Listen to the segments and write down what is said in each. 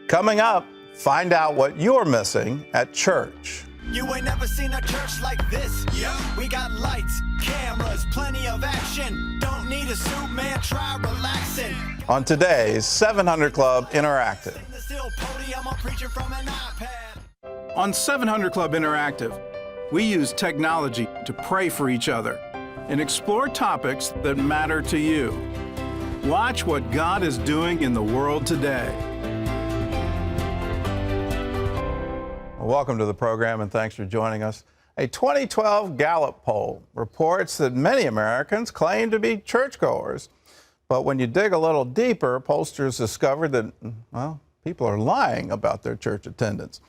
Coming up, find out what you're missing at church. You ain't never seen a church like this. Yeah. We got lights, cameras, plenty of action. Don't need a suit, man, try relaxing. On today's 700 Club Interactive. On 700 Club Interactive, we use technology to pray for each other and explore topics that matter to you. Watch what God is doing in the world today. Welcome to the program and thanks for joining us. A 2012 Gallup poll reports that many Americans claim to be churchgoers. But when you dig a little deeper, pollsters discovered that, well, people are lying about their church attendance.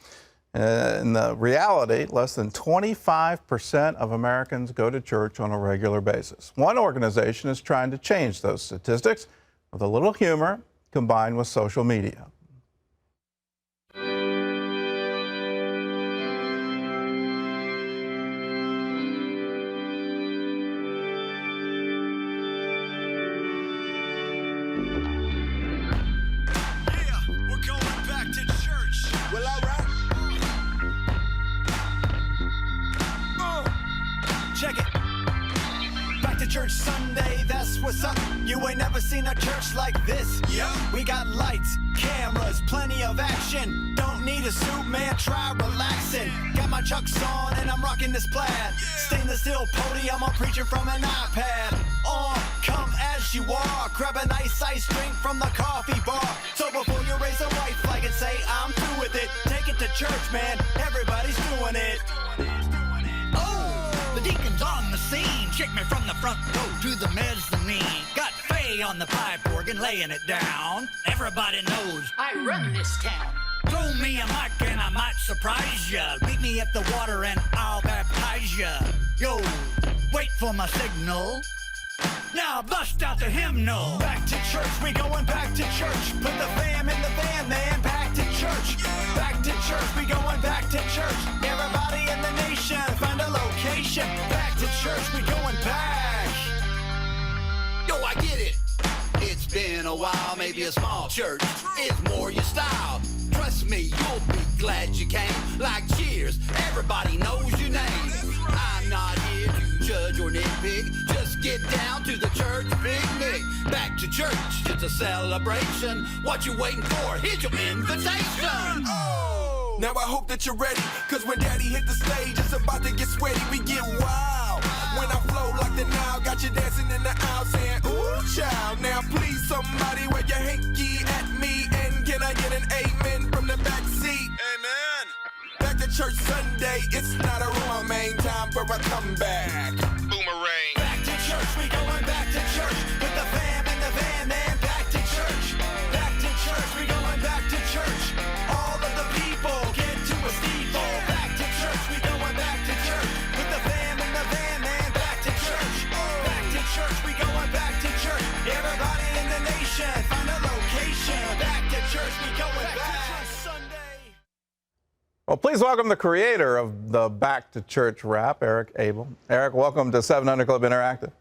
In the reality, less than 25% of Americans go to church on a regular basis. One organization is trying to change those statistics with a little humor combined with social media. Church Sunday, that's what's up. You ain't never seen a church like this. Yeah. We got lights, cameras, plenty of action. Don't need a suit, man, try relaxing. Got my Chucks on and I'm rocking this plaid. Yeah. Stainless steel podium, I'm preaching from an iPad. Come as you are, grab a nice ice drink from the coffee bar. So before you raise a white flag and say I'm through with it, take it to church, man, everybody's doing it. The deacon's on the scene. Check me from the front row to the mezzanine. Got Faye on the pipe organ laying it down. Everybody knows I run this town. Throw me a mic and I might surprise ya. Meet me at the water and I'll baptize ya. Yo, wait for my signal. Now bust out the hymnal. Back to church, we going back to church. Put the fam in the van, man, back to church. Back to church, we going back to church. Everybody in the nation, find a location. Back to church, we going back. Yo, I get it. It's been a while, maybe a small church is more your style. Trust me, you'll be glad you came. Like cheers, everybody knows your name. I'm not here to judge or nitpick. Just get down to the church picnic. Back to church, it's a celebration. What you waiting for? Here's your invitation. Oh! Now I hope that you're ready, cause when daddy hit the stage, it's about to get sweaty, we get wild. When I flow like the Nile, got you dancing in the aisle saying, ooh, child. Now please somebody wave your hanky at me, and can I get an amen from the back seat? Amen. Back to church Sunday, it's not a rumor, main time for a comeback. Boomerang. Back to church, we going back to church. Put the fam in the van, man, back to church. Back to church, we going back to church. All of the people get to a steeple. Back to church, we going back to church. Put the fam in the van, man, back to church. Back to church, we going back to church. Everybody in the nation, find a location. Back to church, we going back to Sunday. Well, please welcome the creator of the Back to Church rap, Eric Abel. Eric, welcome to 700 Club Interactive.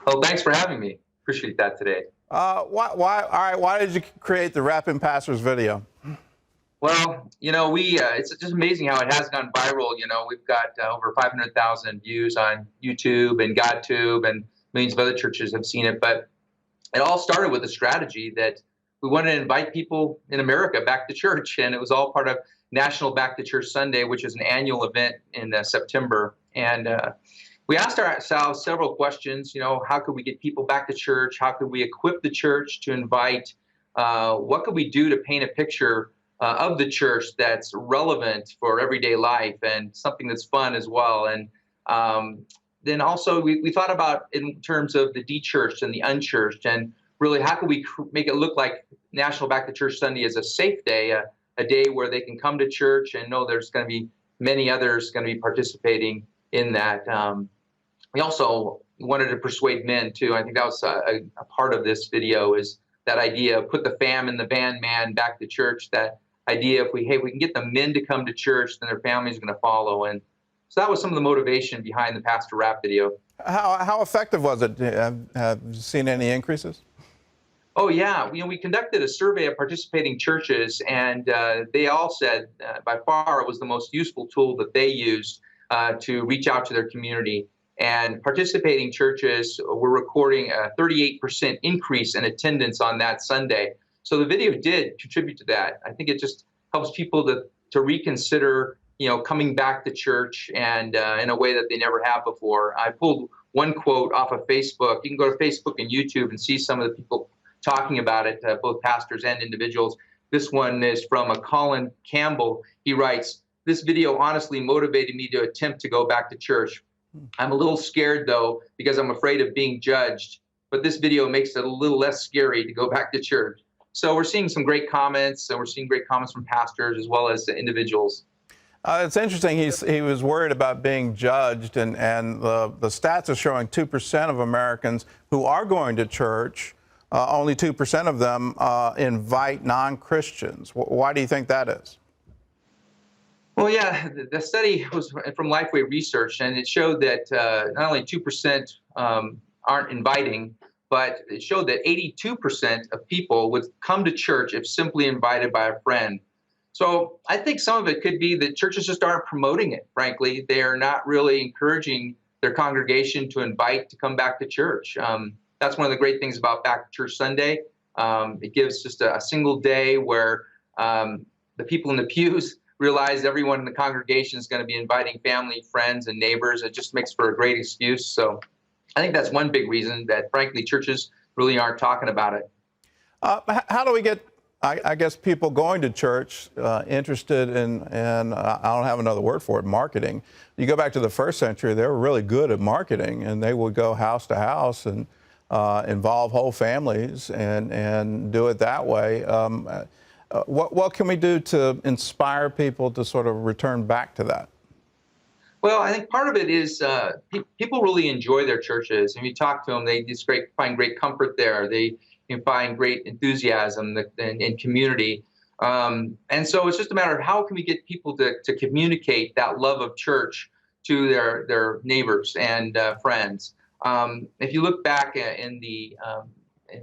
Oh, thanks for having me. Appreciate that today. Why did you create the Rapping Pastors video? Well, you know, it's just amazing how it has gone viral. You know, we've got over 500,000 views on YouTube and GodTube, and millions of other churches have seen it. But it all started with a strategy that we wanted to invite people in America back to church, and it was all part of National Back to Church Sunday, which is an annual event in September. And we asked ourselves several questions. You know, how could we get people back to church? How could we equip the church to invite? What could we do to paint a picture of the church that's relevant for everyday life and something that's fun as well? And then also we thought about in terms of the de-churched and the unchurched, and really how could we make it look like National Back to Church Sunday is a safe day, a day where they can come to church and know there's going to be many others going to be participating in that. We also wanted to persuade men too. I think that was a part of this video, is that idea of put the fam in the van, man, back to church. That idea, if we can get the men to come to church, then their families are going to follow. And so that was some of the motivation behind the Pastor Rap video. How effective was it? Have you seen any increases? Oh, yeah. We conducted a survey of participating churches, and they all said by far it was the most useful tool that they used to reach out to their community. And participating churches were recording a 38% increase in attendance on that Sunday. So the video did contribute to that. I think it just helps people to reconsider, coming back to church and in a way that they never have before. I pulled one quote off of Facebook. You can go to Facebook and YouTube and see some of the people talking about it, both pastors and individuals. This one is from a Colin Campbell. He writes, "This video honestly motivated me to attempt to go back to church. I'm a little scared, though, because I'm afraid of being judged. But this video makes it a little less scary to go back to church." So we're seeing some great comments, and we're seeing great comments from pastors as well as individuals. It's interesting. He was worried about being judged, and the stats are showing 2% of Americans who are going to church, only 2% of them invite non-Christians. Why do you think that is? Well, yeah, the study was from Lifeway Research, and it showed that not only 2% aren't inviting, but it showed that 82% of people would come to church if simply invited by a friend. So I think some of it could be that churches just aren't promoting it, frankly. They are not really encouraging their congregation to invite to come back to church. That's one of the great things about Back to Church Sunday. It gives just a single day where the people in the pews realize everyone in the congregation is going to be inviting family, friends, and neighbors. It just makes for a great excuse. So I think that's one big reason that, frankly, churches really aren't talking about it. How do we get, I guess, people going to church interested in, I don't have another word for it, marketing? You go back to the first century, they were really good at marketing, and they would go house to house and involve whole families and do it that way. What can we do to inspire people to sort of return back to that? Well, I think part of it is people really enjoy their churches. If you talk to them, they just find great comfort there. They can find great enthusiasm in community. And so it's just a matter of how can we get people to communicate that love of church to their neighbors and friends. If you look back in the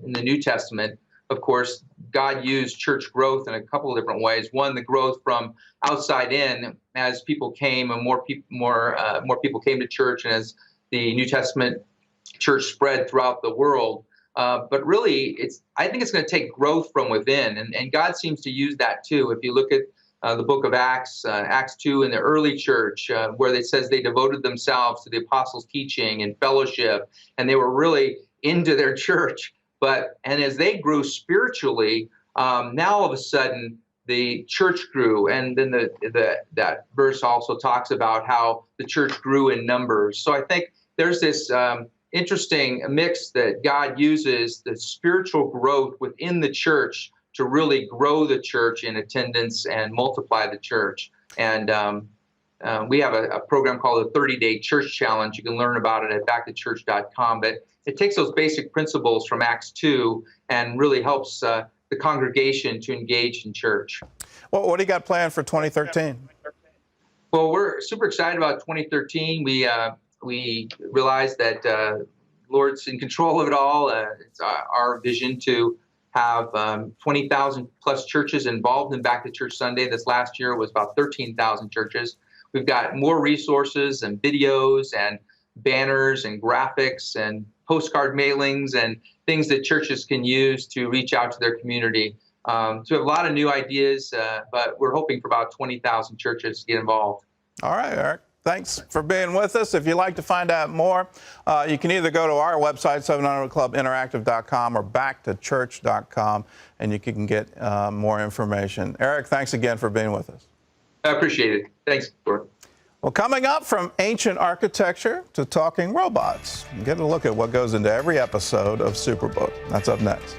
New Testament, of course, God used church growth in a couple of different ways. One, the growth from outside in, as people came and more people came to church, and as the New Testament church spread throughout the world. But really, I think it's going to take growth from within, and God seems to use that too. If you look at the book of Acts, Acts 2, in the early church, where it says they devoted themselves to the apostles' teaching and fellowship, and they were really into their church. And as they grew spiritually, now all of a sudden the church grew, and then that verse also talks about how the church grew in numbers. So I think there's this interesting mix that God uses the spiritual growth within the church to really grow the church in attendance and multiply the church. And we have a program called the 30-Day Church Challenge. You can learn about it at backtochurch.com. But it takes those basic principles from Acts 2 and really helps the congregation to engage in church. Well, what do you got planned for 2013? Well, we're super excited about 2013. We realize that the Lord's in control of it all. It's our vision to have 20,000 plus churches involved in Back to Church Sunday. This last year was about 13,000 churches. We've got more resources and videos and banners and graphics and postcard mailings and things that churches can use to reach out to their community. So we have a lot of new ideas, but we're hoping for about 20,000 churches to get involved. All right, Eric. Thanks for being with us. If you'd like to find out more, you can either go to our website, 700clubinteractive.com, or backtochurch.com, and you can get more information. Eric, thanks again for being with us. I appreciate it. Thanks, Gordon. Well, coming up, from ancient architecture to talking robots, get a look at what goes into every episode of Superbook. That's up next.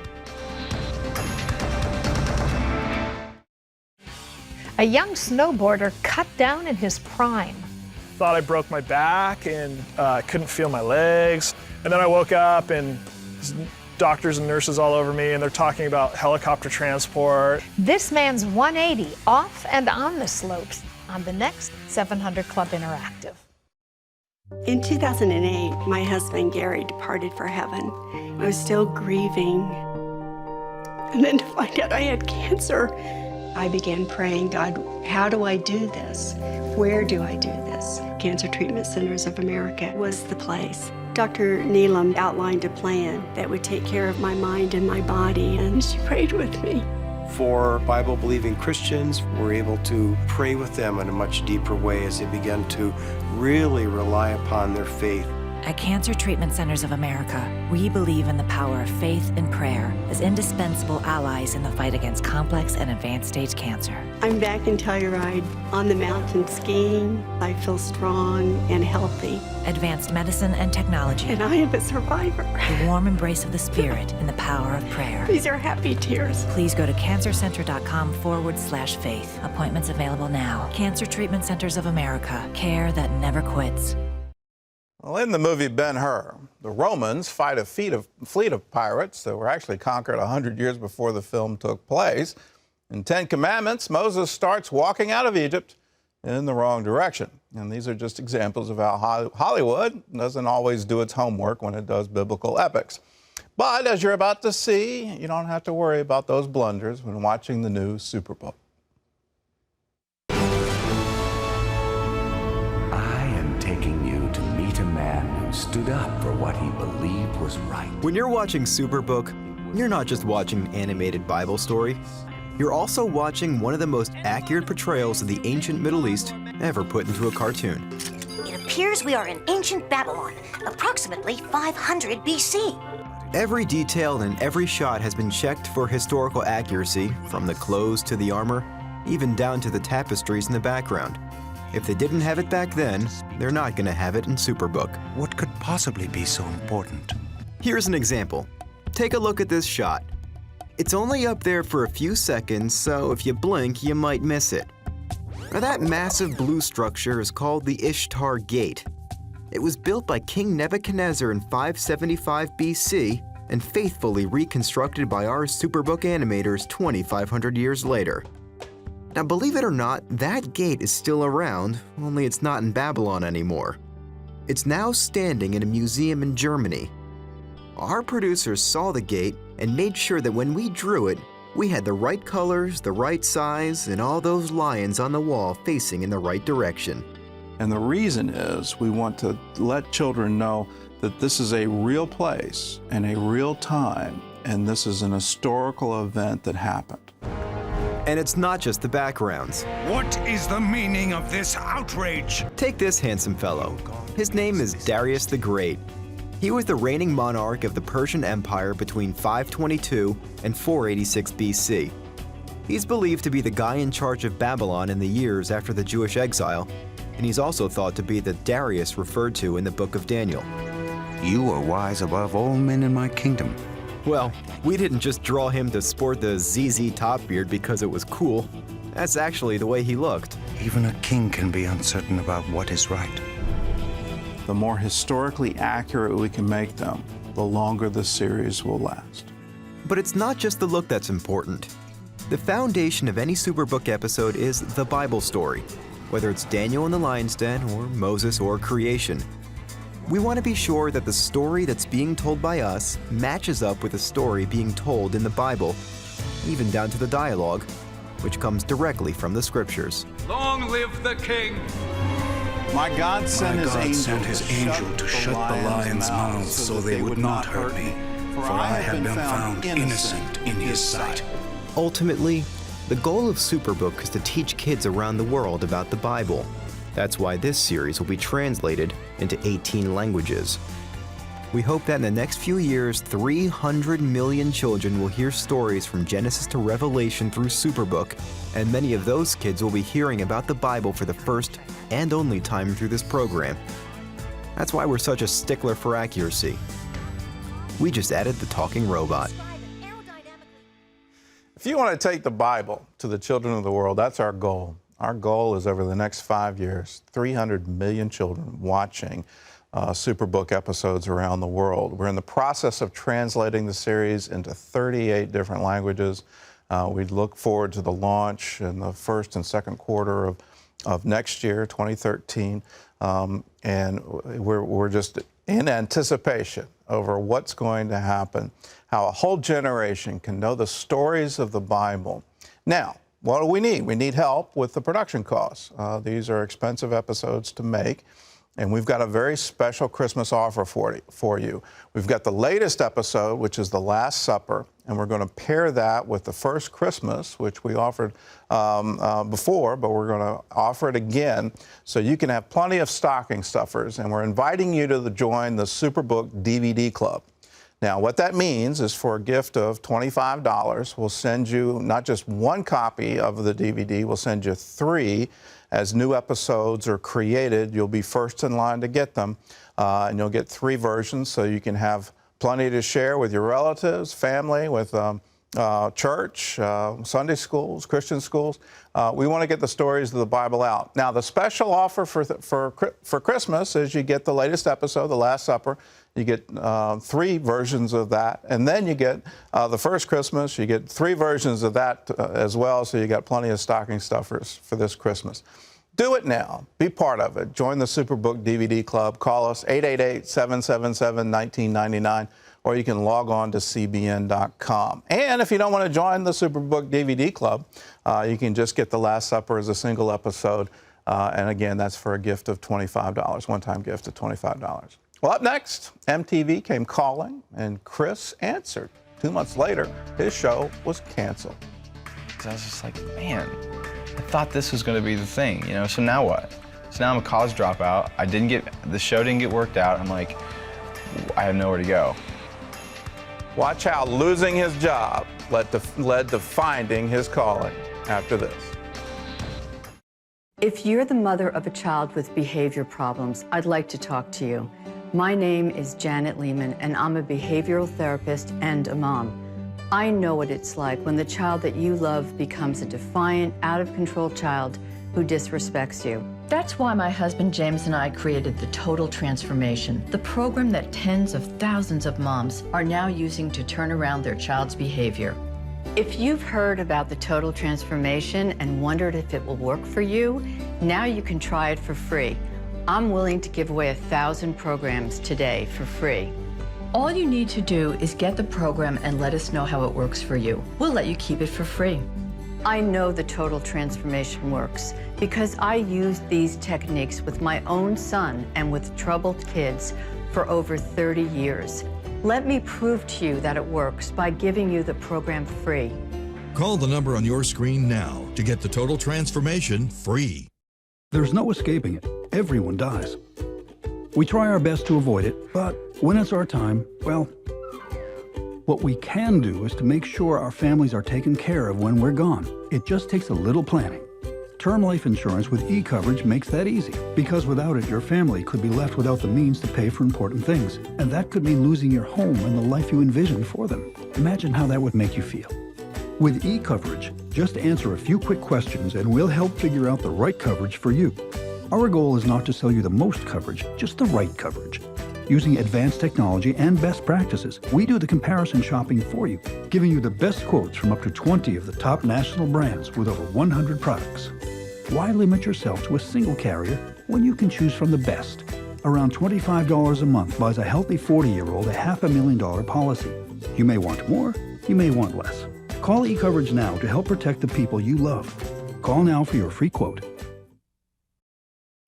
A young snowboarder cut down in his prime. Thought I broke my back and couldn't feel my legs. And then I woke up and doctors and nurses all over me, and they're talking about helicopter transport. This man's 180 off and on the slopes on the next 700 Club Interactive. In 2008, my husband Gary departed for heaven. I was still grieving. And then to find out I had cancer, I began praying, God, how do I do this? Where do I do this? Cancer Treatment Centers of America was the place. Dr. Neelam outlined a plan that would take care of my mind and my body, and she prayed with me. For Bible-believing Christians, we're able to pray with them in a much deeper way as they begin to really rely upon their faith. At Cancer Treatment Centers of America, we believe in the power of faith and prayer as indispensable allies in the fight against complex and advanced stage cancer. I'm back in Telluride on the mountain skiing. I feel strong and healthy. Advanced medicine and technology. And I am a survivor. The warm embrace of the spirit and the power of prayer. These are happy tears. Please go to cancercenter.com/faith. Appointments available now. Cancer Treatment Centers of America. Care that never quits. Well, in the movie Ben-Hur, the Romans fight a fleet of pirates that were actually conquered 100 years before the film took place. In 10 Commandments, Moses starts walking out of Egypt in the wrong direction. And these are just examples of how Hollywood doesn't always do its homework when it does biblical epics. But as you're about to see, you don't have to worry about those blunders when watching the new Superbook. Stood up for what he believed was right. When you're watching Superbook, you're not just watching an animated Bible story. You're also watching one of the most accurate portrayals of the ancient Middle East ever put into a cartoon. It appears we are in ancient Babylon, approximately 500 BC. Every detail and every shot has been checked for historical accuracy, from the clothes to the armor, even down to the tapestries in the background. If they didn't have it back then, they're not going to have it in Superbook. What could possibly be so important? Here's an example. Take a look at this shot. It's only up there for a few seconds, so if you blink, you might miss it. Now, that massive blue structure is called the Ishtar Gate. It was built by King Nebuchadnezzar in 575 BC and faithfully reconstructed by our Superbook animators 2,500 years later. Now, believe it or not, that gate is still around, only it's not in Babylon anymore. It's now standing in a museum in Germany. Our producers saw the gate and made sure that when we drew it, we had the right colors, the right size, and all those lions on the wall facing in the right direction. And the reason is we want to let children know that this is a real place and a real time, and this is an historical event that happened. And it's not just the backgrounds. What is the meaning of this outrage? Take this handsome fellow. His name is Darius the Great. He was the reigning monarch of the Persian Empire between 522 and 486 BC. He's believed to be the guy in charge of Babylon in the years after the Jewish exile, and he's also thought to be the Darius referred to in the book of Daniel. You are wise above all men in my kingdom. Well, we didn't just draw him to sport the ZZ top beard because it was cool. That's actually the way he looked. Even a king can be uncertain about what is right. The more historically accurate we can make them, the longer the series will last. But it's not just the look that's important. The foundation of any Superbook episode is the Bible story, whether it's Daniel in the lion's den or Moses or creation. We want to be sure that the story that's being told by us matches up with the story being told in the Bible, even down to the dialogue, which comes directly from the scriptures. Long live the king! My God sent his angel to shut the lions' mouths so they would not hurt me, for I have been found innocent in his sight. Ultimately, the goal of Superbook is to teach kids around the world about the Bible. That's why this series will be translated into 18 languages. We hope that in the next few years, 300 million children will hear stories from Genesis to Revelation through Superbook, and many of those kids will be hearing about the Bible for the first and only time through this program. That's why we're such a stickler for accuracy. We just added the talking robot. If you want to take the Bible to the children of the world, that's our goal. Our goal is over the next 5 years, 300 million children watching Superbook episodes around the world. We're in the process of translating the series into 38 different languages. We look forward to the launch in the first and second quarter of next year, 2013. And we're just in anticipation over what's going to happen, how a whole generation can know the stories of the Bible. Now, what do we need? We need help with the production costs. These are expensive episodes to make. And we've got a very special Christmas offer for you. We've got the latest episode, which is The Last Supper, and we're going to pair that with the First Christmas, which we offered before, but we're going to offer it again so you can have plenty of stocking stuffers. And we're inviting you to join the Superbook DVD Club. Now, what that means is for a gift of $25, we'll send you not just one copy of the DVD, we'll send you 3. As new episodes are created, you'll be first in line to get them, and you'll get 3 versions so you can have plenty to share with your relatives, family, with church, Sunday schools, Christian schools. We want to get the stories of the Bible out. Now, the special offer for Christmas is you get the latest episode, The Last Supper. You get 3 versions of that, and then you get the First Christmas. You get 3 versions of that as well, so you got plenty of stocking stuffers for this Christmas. Do it now. Be part of it. Join the Superbook DVD Club. Call us 888-777-1999, or you can log on to cbn.com. And if you don't want to join the Superbook DVD Club, you can just get The Last Supper as a single episode. And again, that's for a gift of $25, one-time gift of $25. Well, up next, MTV came calling, and Chris answered. 2 months later, his show was canceled. I was just like, man, I thought this was going to be the thing, you know, so now what? So now I'm a college dropout. The show didn't get worked out. I'm like, I have nowhere to go. Watch how losing his job led to finding his calling after this. If you're the mother of a child with behavior problems, I'd like to talk to you. My name is Janet Lehman, and I'm a behavioral therapist and a mom. I know what it's like when the child that you love becomes a defiant, out-of-control child who disrespects you. That's why my husband James and I created the Total Transformation, the program that tens of thousands of moms are now using to turn around their child's behavior. If you've heard about the Total Transformation and wondered if it will work for you, now you can try it for free. I'm willing to give away 1,000 programs today for free. All you need to do is get the program and let us know how it works for you. We'll let you keep it for free. I know the Total Transformation works because I used these techniques with my own son and with troubled kids for over 30 years. Let me prove to you that it works by giving you the program free. Call the number on your screen now to get the Total Transformation free. There's no escaping it. Everyone dies. We try our best to avoid it, but when it's our time, well, what we can do is to make sure our families are taken care of when we're gone. It just takes a little planning. Term life insurance with e-coverage makes that easy, because without it, your family could be left without the means to pay for important things, and that could mean losing your home and the life you envisioned for them. Imagine how that would make you feel. With e-coverage, just answer a few quick questions and we'll help figure out the right coverage for you. Our goal is not to sell you the most coverage, just the right coverage. Using advanced technology and best practices, we do the comparison shopping for you, giving you the best quotes from up to 20 of the top national brands with over 100 products. Why limit yourself to a single carrier when you can choose from the best? Around $25 a month buys a healthy 40-year-old a $500,000 policy. You may want more, you may want less. Call eCoverage now to help protect the people you love. Call now for your free quote.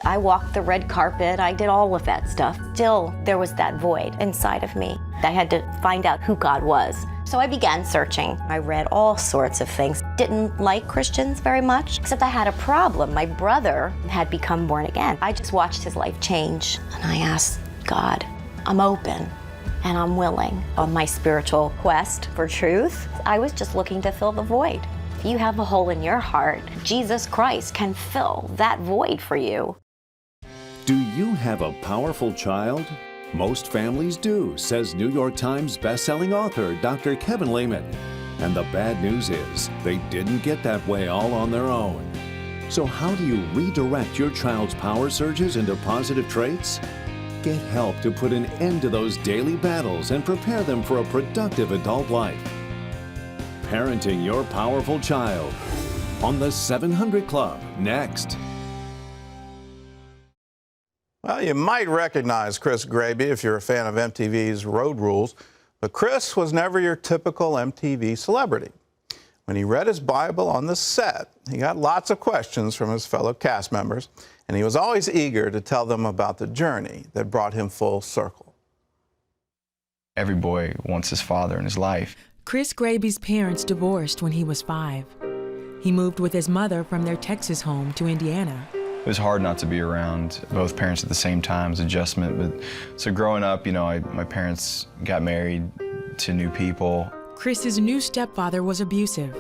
I walked the red carpet, I did all of that stuff. Still, there was that void inside of me. I had to find out who God was. So I began searching. I read all sorts of things. Didn't like Christians very much, except I had a problem. My brother had become born again. I just watched his life change, and I asked God, I'm open and I'm willing. On my spiritual quest for truth, I was just looking to fill the void. If you have a hole in your heart, Jesus Christ can fill that void for you. Do you have a powerful child? Most families do, says New York Times bestselling author Dr. Kevin Lehman. And the bad news is, they didn't get that way all on their own. So how do you redirect your child's power surges into positive traits? Get help to put an end to those daily battles and prepare them for a productive adult life. Parenting your powerful child on the 700 Club next. Well, you might recognize Chris Graby if you're a fan of MTV's Road Rules, but Chris was never your typical MTV celebrity. When he read his Bible on the set, he got lots of questions from his fellow cast members, and he was always eager to tell them about the journey that brought him full circle. Every boy wants his father in his life. Chris Graby's parents divorced when he was 5. He moved with his mother from their Texas home to Indiana. It was hard not to be around both parents at the same time, as adjustment. But so growing up, you know, my parents got married to new people. Chris's new stepfather was abusive.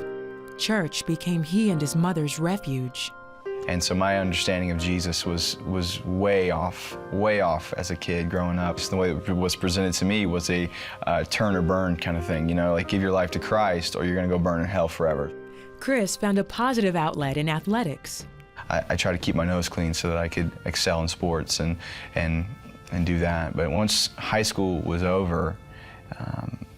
Church became he and his mother's refuge. And so my understanding of Jesus was way off as a kid growing up. Just the way it was presented to me was a turn or burn kind of thing, you know, like give your life to Christ or you're gonna go burn in hell forever. Chris found a positive outlet in athletics. I try to keep my nose clean so that I could excel in sports and do that. But once high school was over,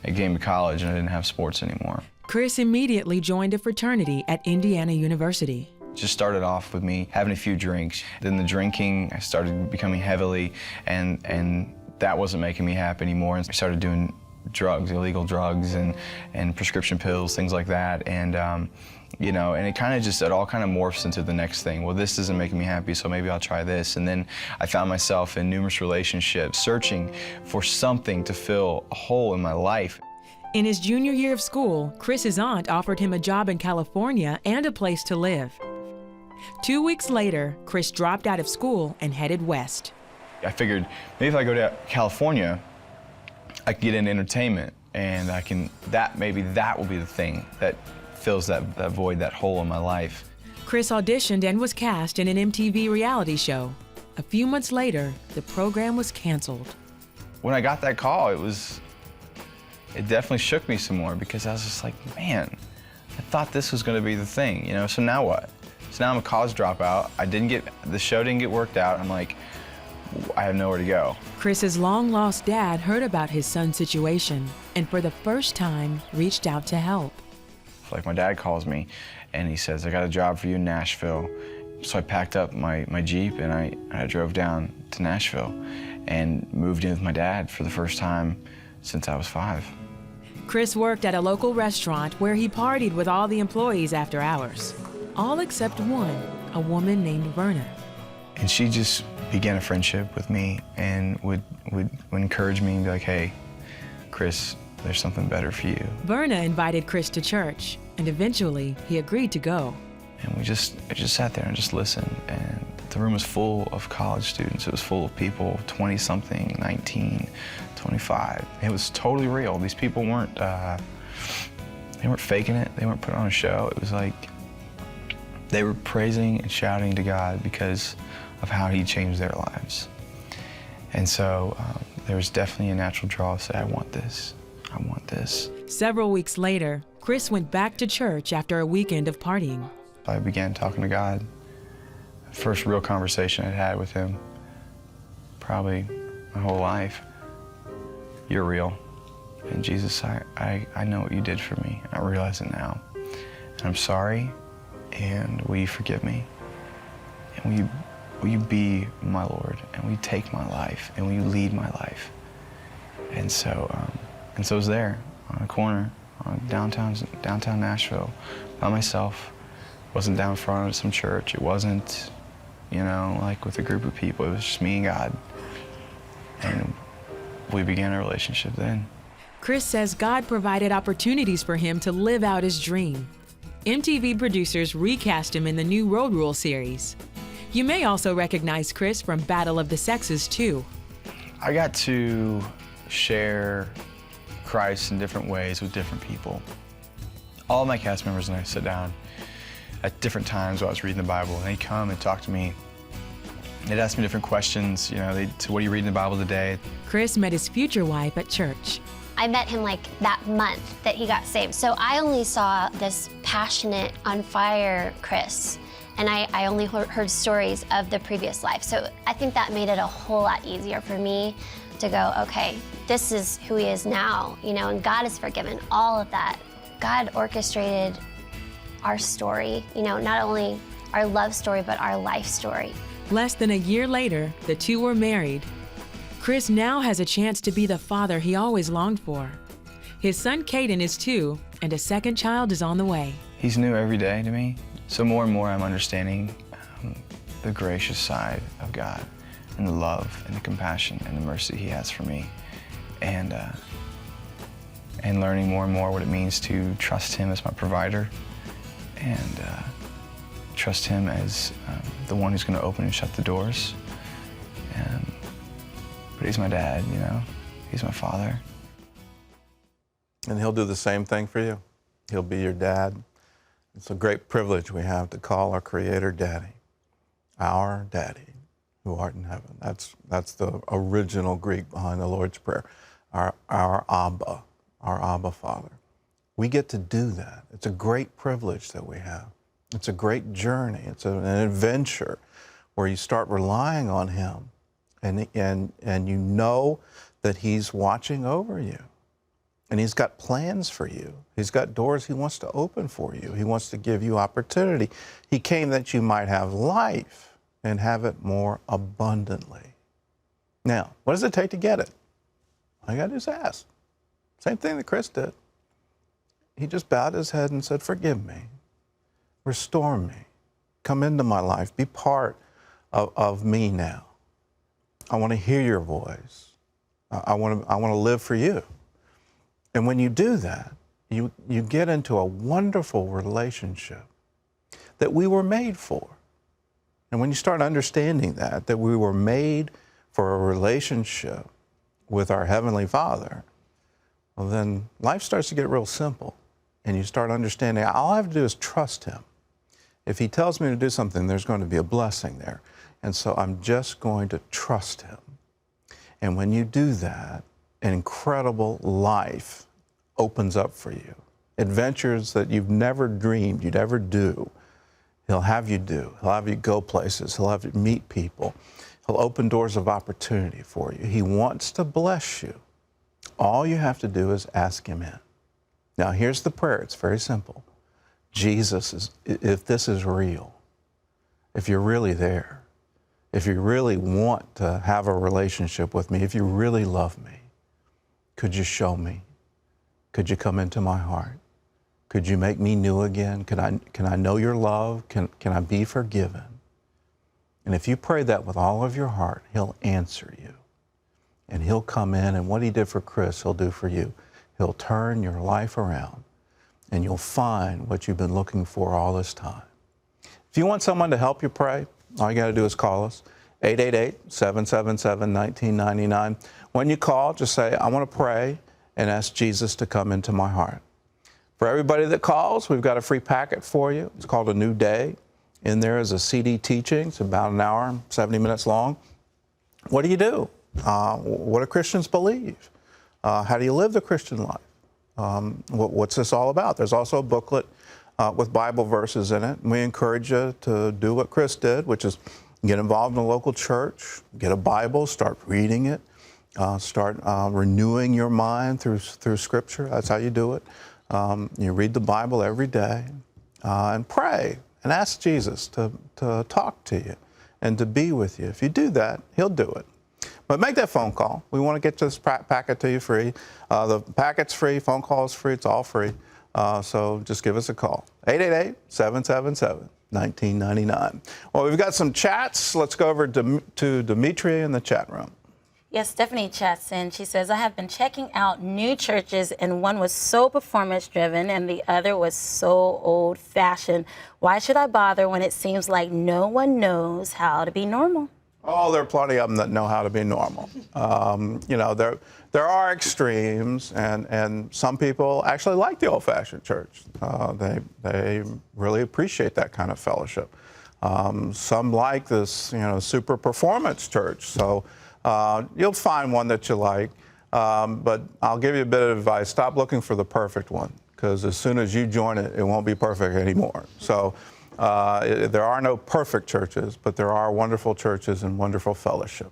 I came to college and I didn't have sports anymore. Chris immediately joined a fraternity at Indiana University. Just started off with me having a few drinks. Then the drinking, I started becoming heavily, and that wasn't making me happy anymore. And I started doing drugs, illegal drugs, and prescription pills, things like that. And you know, and it all kind of morphs into the next thing. Well, this isn't making me happy, so maybe I'll try this. And then I found myself in numerous relationships, searching for something to fill a hole in my life. In his junior year of school, Chris's aunt offered him a job in California and a place to live. 2 weeks later, Chris dropped out of school and headed west. I figured maybe if I go to California, I can get into entertainment, and maybe that will be the thing that fills that void, that hole in my life. Chris auditioned and was cast in an MTV reality show. A few months later, the program was canceled. When I got that call, it definitely shook me some more, because I was just like, man, I thought this was gonna be the thing, you know, so now what? So now I'm a college dropout. The show didn't get worked out. I'm like, I have nowhere to go. Chris's long-lost dad heard about his son's situation and for the first time reached out to help. Like my dad calls me and he says, I got a job for you in Nashville. So I packed up my Jeep and I drove down to Nashville and moved in with my dad for the first time since I was 5. Chris worked at a local restaurant where he partied with all the employees after hours. All except one, a woman named Verna. And she just began a friendship with me and would encourage me and be like, hey, Chris, there's something better for you. Verna invited Chris to church, and eventually he agreed to go. And I just sat there and just listened, and the room was full of college students. It was full of people, 20-something, 19, 25. It was totally real. These people weren't faking it. They weren't putting on a show. It was like they were praising and shouting to God because of how he changed their lives. And so there was definitely a natural draw to say, I want this. I want this. Several weeks later, Chris went back to church after a weekend of partying. I began talking to God. The first real conversation I'd had with him, probably my whole life. You're real. And Jesus, I know what you did for me. I realize it now. And I'm sorry, and will you forgive me? And will you be my Lord? And will you take my life? And will you lead my life? And so I was there on a corner, downtown Nashville, by myself. Wasn't down front of some church. It wasn't, you know, like with a group of people. It was just me and God. And we began a relationship then. Chris says God provided opportunities for him to live out his dream. MTV producers recast him in the new Road Rule series. You may also recognize Chris from Battle of the Sexes, too. I got to share Christ in different ways with different people. All my cast members and I sit down at different times while I was reading the Bible, and they'd come and talk to me. They'd ask me different questions, you know, so what are you reading the Bible today? Chris met his future wife at church. I met him like that month that he got saved. So I only saw this passionate, on fire Chris, and I only heard stories of the previous life. So I think that made it a whole lot easier for me to go, okay, this is who he is now, you know, and God has forgiven all of that. God orchestrated our story, you know, not only our love story, but our life story. Less than a year later, the two were married. Chris now has a chance to be the father he always longed for. His son Caden is 2, and a second child is on the way. He's new every day to me, so more and more I'm understanding the gracious side of God and the love and the compassion and the mercy he has for me, and learning more and more what it means to trust him as my provider and trust him as the one who's going to open and shut the doors. But he's my dad, you know, he's my father. And he'll do the same thing for you. He'll be your dad. It's a great privilege we have to call our Creator Daddy, our Daddy who art in heaven. That's the original Greek behind the Lord's Prayer, our Abba, our Abba Father. We get to do that. It's a great privilege that we have. It's a great journey. It's an adventure where you start relying on him and you know that he's watching over you. And he's got plans for you. He's got doors he wants to open for you. He wants to give you opportunity. He came that you might have life and have it more abundantly. Now, what does it take to get it? All you got to do is ask. Same thing that Chris did. He just bowed his head and said, forgive me, restore me, come into my life, be part of me now. I want to hear your voice. I want to live for you. And when you do that, you get into a wonderful relationship that we were made for. And when you start understanding that we were made for a relationship with our Heavenly Father, well, then life starts to get real simple. And you start understanding, all I have to do is trust him. If he tells me to do something, there's going to be a blessing there. And so I'm just going to trust him. And when you do that, an incredible life opens up for you. Adventures that you've never dreamed you'd ever do, he'll have you do. He'll have you go places. He'll have you meet people. He'll open doors of opportunity for you. He wants to bless you. All you have to do is ask him in. Now, here's the prayer. It's very simple. Jesus, if this is real, if you're really there, if you really want to have a relationship with me, if you really love me, could you show me? Could you come into my heart? Could you make me new again? Can I know your love? Can I be forgiven? And if you pray that with all of your heart, he'll answer you. And he'll come in, and what he did for Chris, he'll do for you. He'll turn your life around, and you'll find what you've been looking for all this time. If you want someone to help you pray, all you got to do is call us, 888-777-1999. When you call, just say, I want to pray, and ask Jesus to come into my heart. For everybody that calls, we've got a free packet for you. It's called A New Day. In there is a CD teaching. It's about an hour, 70 minutes long. What do you do? What do Christians believe? How do you live the Christian life? What's this all about? There's also a booklet with Bible verses in it. And we encourage you to do what Chris did, which is get involved in a local church, get a Bible, start reading it, start renewing your mind through Scripture. That's how you do it. You read the Bible every day and pray and ask Jesus to talk to you and to be with you. If you do that, he'll do it. But make that phone call. We want to get this packet to you free. The packet's free, phone call is free, it's all free. So just give us a call, 888-777-1999. Well, we've got some chats. Let's go over to Dimitri in the chat room. Yes, Stephanie chats in. She says, I have been checking out new churches, and one was so performance-driven and the other was so old-fashioned. Why should I bother when it seems like no one knows how to be normal? Oh, there are plenty of them that know how to be normal. You know, there are extremes, and some people actually like the old-fashioned church. They really appreciate that kind of fellowship. Some like this, you know, super performance church. So you'll find one that you like, but I'll give you a bit of advice. Stop looking for the perfect one, because as soon as you join it, it won't be perfect anymore. So there are no perfect churches, but there are wonderful churches and wonderful fellowship.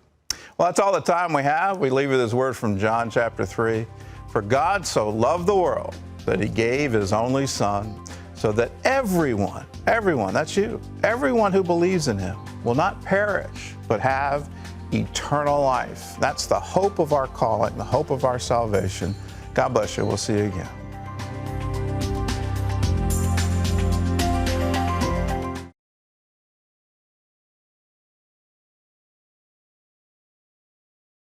Well, that's all the time we have. We leave you this word from John chapter 3. For God so loved the world that he gave his only Son, so that everyone everyone, that's you, everyone who believes in him will not perish, but have eternal life. That's the hope of our calling, the hope of our salvation. God bless you. We'll see you again.